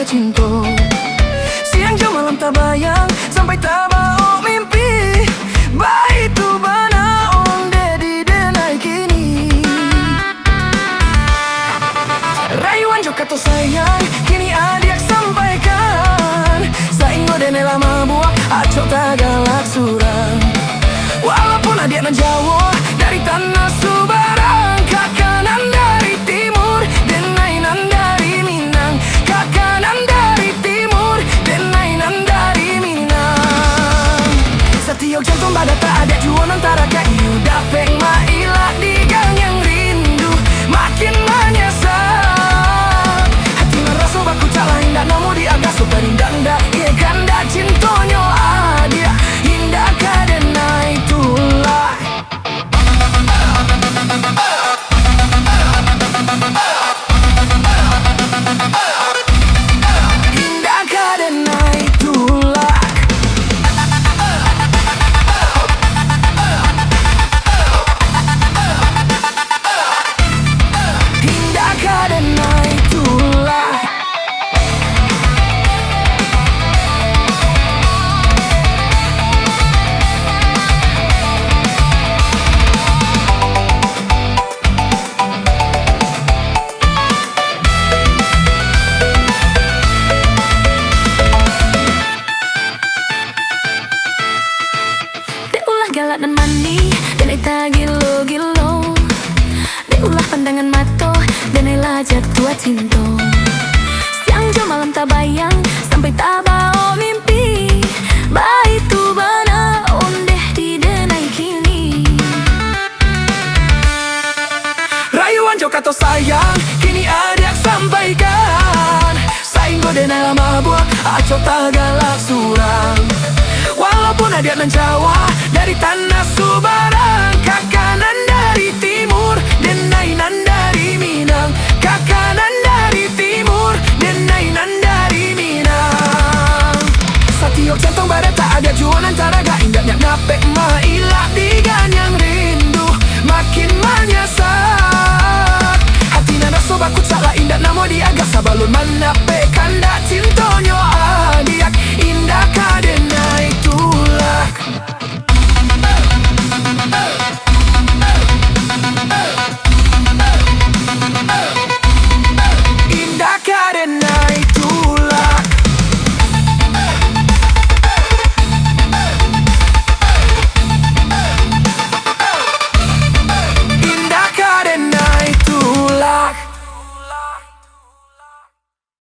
cinta. Siang jam malam tak bayang sampai tak bawa mimpi. Baik tu bana onde di denai kini. Rayuan jo kato sayang kini adik sampaikan. Saingo dene lama buah aco tak galak surang. Walaupun adik nan Jawa dari tanah Subarang, kakanan dari timur denai nan dari Minang. Kakanan dari timur denai nan dari Minang. Setiap jantung pada tak ada jual antara kayu dapeng mailah di gang yang rindu makin menyesal. Hati merasa baku calah indah namu di agak super indah indah. Ia ganda cintonyo adia indah kadenai tulah. Indah kadenai tulah. Indah kadenai tulah. Galak dan mani, dan ita gilo-gilo. Diulah pandangan mato, dan ela jatuh cinta. Siang jam malam tak bayang, sampai tak bawa mimpi. Baik tu bana ondeh di denai kini. Rayuan jo kato sayang, kini adik sampaikan. Sainggo denai lama buah, aco tak galak surang. Walaupun adik nan Jawa dari tanah Subarang, kakanan dari timur denai nan dari Minang. Kakanan dari timur denai nan dari Minang. Setiap jantung badan tak ada jual antara gak indahnya napek mailah di gan yang rindu makin menyesal. Hati nan rasa baku caklah indah namo di agak sabalun manape kanda cintonyo